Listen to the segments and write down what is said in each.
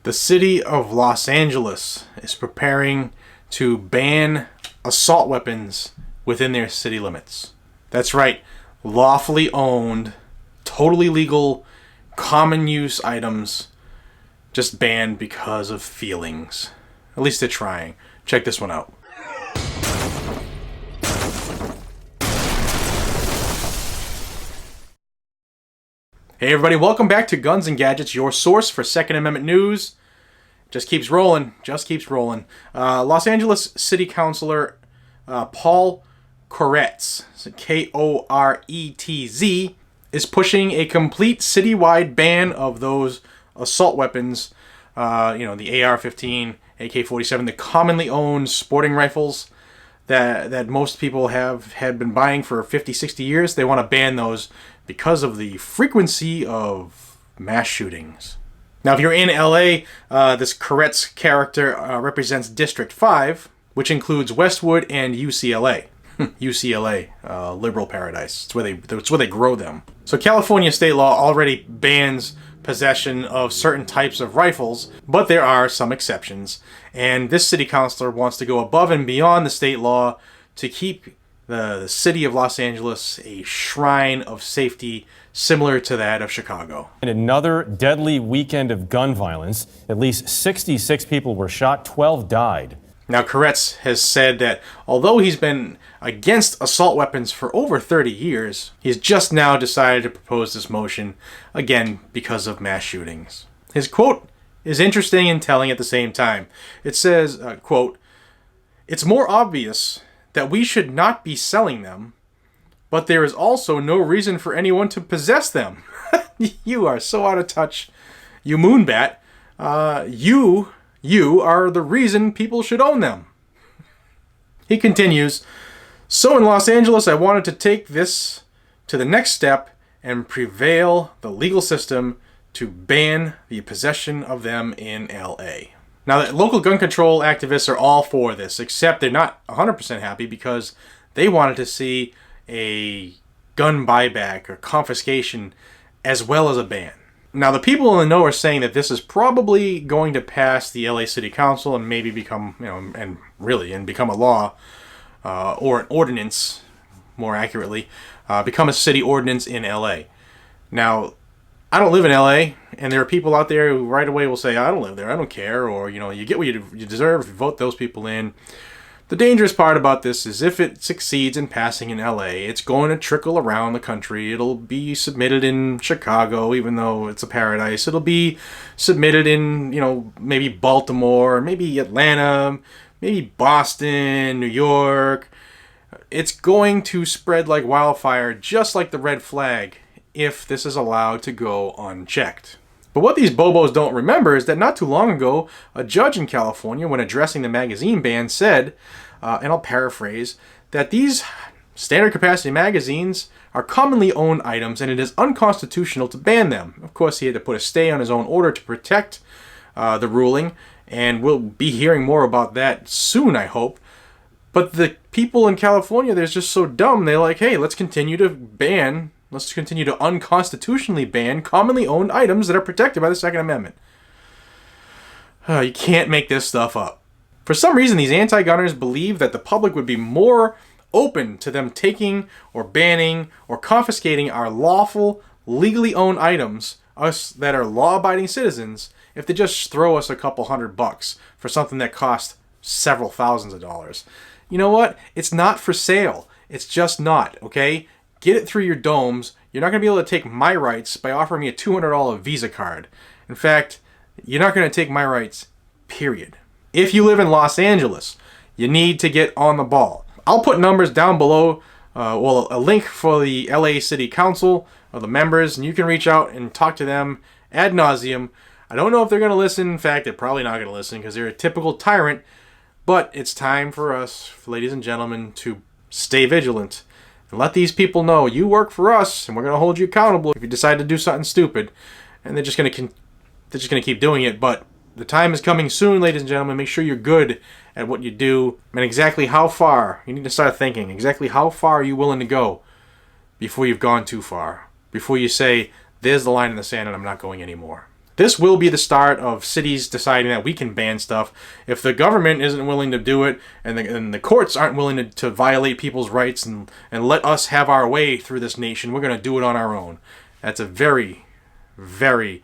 The city of Los Angeles is preparing to ban assault weapons within their city limits. That's right, lawfully owned, totally legal, common use items just banned because of feelings. At least they're trying. Check this one out. Hey everybody, welcome back to Guns and Gadgets, your source for Second Amendment news. Just keeps rolling, Los Angeles City Councilor Paul Koretz, K-O-R-E-T-Z, is pushing a complete citywide ban of those assault weapons, the AR-15, AK-47, the commonly owned sporting rifles that most people had been buying for 50, 60 years. They want to ban those because of the frequency of mass shootings. Now, if you're in LA, this Koretz character represents District 5, which includes Westwood and UCLA. UCLA, liberal paradise. It's where they grow them. So California state law already bans possession of certain types of rifles, but there are some exceptions. And this city councilor wants to go above and beyond the state law to keep the city of Los Angeles a shrine of safety similar to that of Chicago. In another deadly weekend of gun violence, at least 66 people were shot, 12 died. Now, Koretz has said that although he's been against assault weapons for over 30 years, he's just now decided to propose this motion, again, because of mass shootings. His quote is interesting and telling at the same time. It says, quote, "It's more obvious that we should not be selling them, but there is also no reason for anyone to possess them." You are so out of touch, you moonbat. You are the reason people should own them. He continues, "So in Los Angeles, I wanted to take this to the next step and prevail the legal system to ban the possession of them in LA." Now, the local gun control activists are all for this, except they're not 100% happy because they wanted to see a gun buyback or confiscation as well as a ban. Now, the people in the know are saying that this is probably going to pass the LA City Council and maybe become, become a law or an ordinance, more accurately, become a city ordinance in LA. Now, I don't live in LA, and there are people out there who right away will say, "I don't live there, I don't care," or, you get what you deserve if you vote those people in. The dangerous part about this is if it succeeds in passing in LA, it's going to trickle around the country. It'll be submitted in Chicago, even though it's a paradise. It'll be submitted in, maybe Baltimore, maybe Atlanta, maybe Boston, New York. It's going to spread like wildfire, just like the red flag, if this is allowed to go unchecked. But what these bobos don't remember is that not too long ago, a judge in California, when addressing the magazine ban, said, and I'll paraphrase, that these standard capacity magazines are commonly owned items and it is unconstitutional to ban them. Of course, he had to put a stay on his own order to protect the ruling, and we'll be hearing more about that soon, I hope. But the people in California, they're just so dumb, they're like, hey, let's continue to unconstitutionally ban commonly owned items that are protected by the Second Amendment. You can't make this stuff up. For some reason, these anti-gunners believe that the public would be more open to them taking or banning or confiscating our lawful, legally owned items, us that are law-abiding citizens, if they just throw us a couple $100 for something that costs several thousands of dollars. You know what? It's not for sale. It's just not, okay? Get it through your domes. You're not going to be able to take my rights by offering me a $200 Visa card. In fact, you're not going to take my rights, period. If you live in Los Angeles, you need to get on the ball. I'll put numbers down below, a link for the LA City Council of the members, and you can reach out and talk to them ad nauseum. I don't know if they're going to listen. In fact, they're probably not going to listen because they're a typical tyrant. But it's time for us, ladies and gentlemen, to stay vigilant and let these people know you work for us, and we're going to hold you accountable if you decide to do something stupid. And they're just going to keep doing it. But the time is coming soon, ladies and gentlemen. Make sure you're good at what you do, and exactly how far. You need to start thinking exactly how far are you willing to go before you've gone too far. Before you say, "There's the line in the sand, and I'm not going anymore." This will be the start of cities deciding that we can ban stuff. If the government isn't willing to do it, and the courts aren't willing to violate people's rights and let us have our way through this nation, we're going to do it on our own. That's a very, very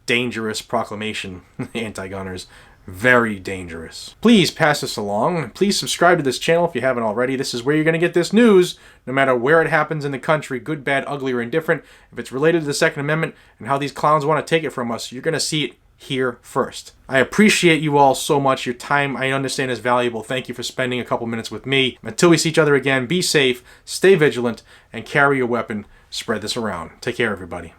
dangerous proclamation, anti-gunners. Very dangerous. Please pass this along. Please subscribe to this channel if you haven't already. This is where you're going to get this news, no matter where it happens in the country, good, bad, ugly, or indifferent. If it's related to the Second Amendment and how these clowns want to take it from us, you're going to see it here first. I appreciate you all so much. Your time, I understand, is valuable. Thank you for spending a couple minutes with me. Until we see each other again, be safe, stay vigilant, and carry your weapon. Spread this around. Take care, everybody.